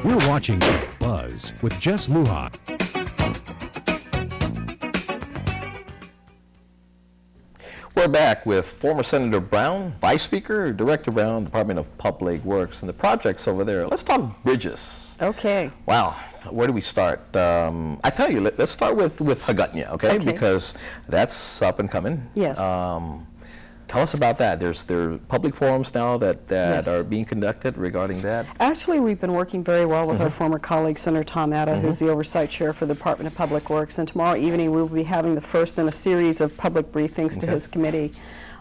We're watching Buzz with Jess Lujan. We're back with former Senator Brown, Vice Speaker, Director Brown, Department of Public Works, and the projects over there. Let's talk bridges. Okay. Wow. Where do we start? I tell you, let's start with Hagutnya, okay? Because that's up and coming. Yes. Tell us about that. There are public forums now that are being conducted regarding that. Actually, we've been working very well with our former colleague, Senator Tom Atta, who's the Oversight Chair for the Department of Public Works. And tomorrow evening, we will be having the first in a series of public briefings to his committee.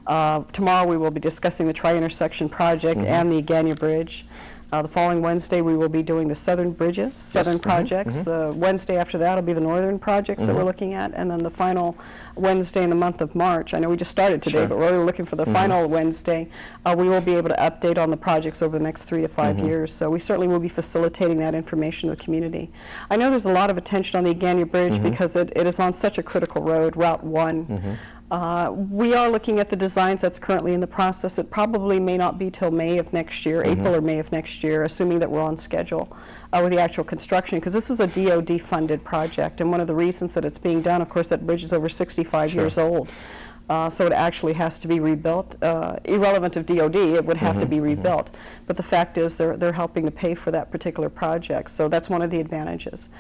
Tomorrow, we will be discussing the Tri-Intersection Project and the Aganya Bridge. The following Wednesday, we will be doing the Southern Bridges, Southern projects. The Wednesday after that will be the Northern projects that we're looking at. And then the final Wednesday in the month of March, I know we just started today, but we're looking for the final Wednesday, we will be able to update on the projects over the next 3 to 5 years. So we certainly will be facilitating that information to the community. I know there's a lot of attention on the Aganya Bridge because it is on such a critical road, Route 1. We are looking at the designs that's currently in the process. It probably may not be till May of next year, April or May of next year, assuming that we're on schedule with the actual construction, because this is a DOD-funded project. And one of the reasons that it's being done, of course, that bridge is over 65 years old. So it actually has to be rebuilt. Irrelevant of DOD, it would have to be rebuilt. But the fact is they're helping to pay for that particular project. So that's one of the advantages.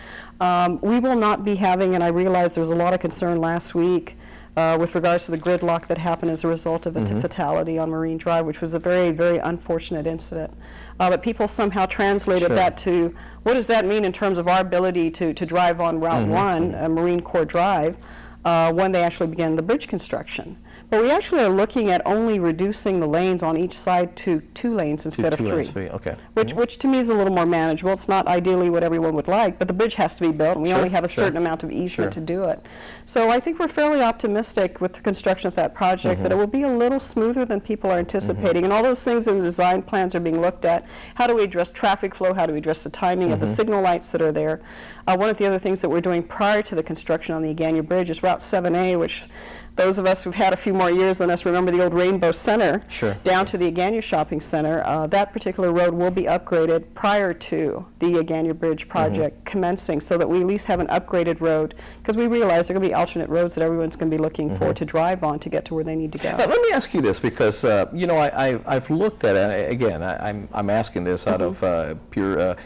We will not be having, and I realize there was a lot of concern last week with regards to the gridlock that happened as a result of a fatality on Marine Drive, which was a very, very unfortunate incident. But people somehow translated that to, what does that mean in terms of our ability to drive on Route 1, Marine Corps Drive, when they actually began the bridge construction. But we actually are looking at only reducing the lanes on each side to 2 lanes instead of 3. Okay. Which to me is a little more manageable. It's not ideally what everyone would like, but the bridge has to be built, and we only have a certain amount of easement to do it. So I think we're fairly optimistic with the construction of that project that it will be a little smoother than people are anticipating. And all those things in the design plans are being looked at. How do we address traffic flow? How do we address the timing of the signal lights that are there? One of the other things that we're doing prior to the construction on the Aganya Bridge is Route 7A, which those of us who've had a few more years than us remember the old Rainbow Center down to the Aganya Shopping Center. That particular road will be upgraded prior to the Aganya Bridge project commencing, so that we at least have an upgraded road, because we realize there are going to be alternate roads that everyone's going to be looking for to drive on to get to where they need to go. Let me ask you this, because you know, I've looked at it, again, I'm asking this out of pure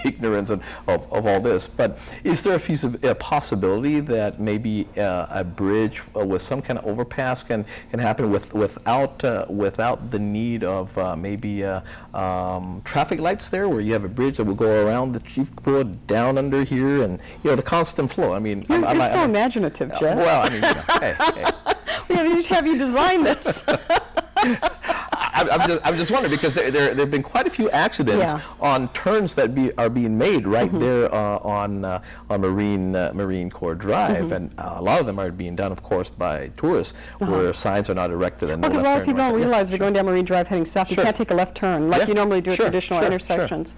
ignorance of all this, but is there a possibility that maybe a bridge with some kind of overpass can happen without the need of maybe traffic lights there, where you have a bridge that will go around the chief put down under here, and you know, the constant flow? I mean, you're so imaginative, Jess. Well, I mean, you know, have you designed this? I'm just wondering, because there have been quite a few accidents on turns that are being made right there on Marine Corps Drive, and a lot of them are being done, of course, by tourists, where signs are not erected. And because a lot of people don't realize we're going down Marine Drive heading south. You can't take a left turn like you normally do at traditional intersections.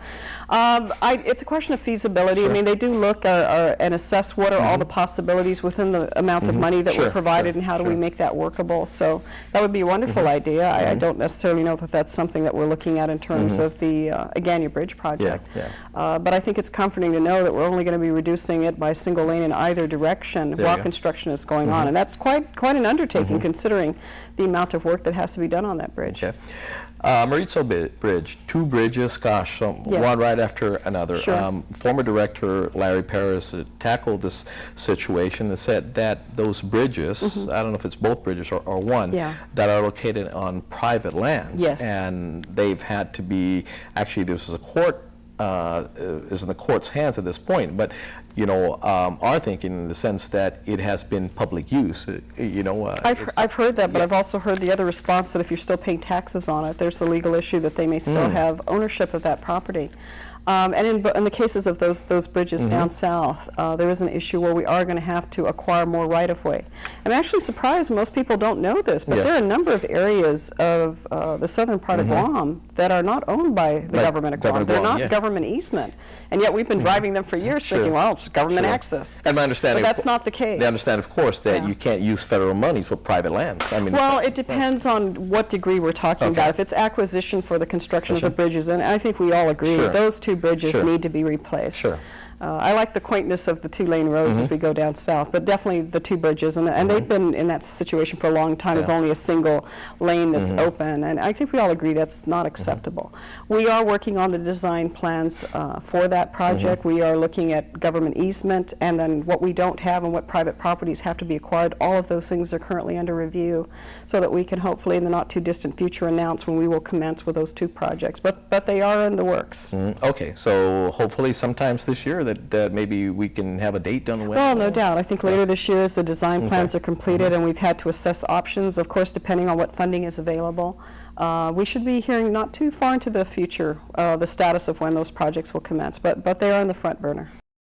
It's a question of feasibility. I mean, they do look and assess what are all the possibilities within the amount of money that we're provided, and how do we make that workable. So that would be a wonderful idea. I don't necessarily know that that's something that we're looking at in terms of the Aganya Bridge project. But I think it's comforting to know that we're only going to be reducing it by a single lane in either direction while construction is going on. And that's quite an undertaking, considering the amount of work that has to be done on that bridge. Maritza Bridge, 2 bridges, gosh, one right after another. Former Director Larry Paris tackled this situation and said that those bridges, I don't know if it's both bridges or one, that are located on private lands, and they've had to be, actually this is a court, is in the court's hands at this point, but you know, are thinking in the sense that it has been public use. You know, I've heard that, but I've also heard the other response that if you're still paying taxes on it, there's a legal issue that they may still have ownership of that property. And in the cases of those bridges down south, there is an issue where we are going to have to acquire more right-of-way. I'm actually surprised most people don't know this, but there are a number of areas of the southern part of Guam that are not owned by the government of Guam. They're not government easement. And yet we've been driving them for years thinking, well, it's government access. And my understanding, but that's not the case. They understand, of course, that you can't use federal money for private lands. I mean, well, it depends on what degree we're talking about. If it's acquisition for the construction of the bridges, and I think we all agree, those 2 bridges Sure. need to be replaced. Sure. I like the quaintness of the 2-lane roads as we go down south, but definitely the 2 bridges, and they've been in that situation for a long time with only a single lane that's open, and I think we all agree that's not acceptable. We are working on the design plans for that project. We are looking at government easement, and then what we don't have and what private properties have to be acquired. All of those things are currently under review, so that we can hopefully in the not too distant future announce when we will commence with those 2 projects, but they are in the works. Okay, so hopefully sometimes this year that maybe we can have a date done when? Well, no doubt. I think later this year as the design plans are completed and we've had to assess options, of course, depending on what funding is available. We should be hearing not too far into the future the status of when those projects will commence, but they are in the front burner.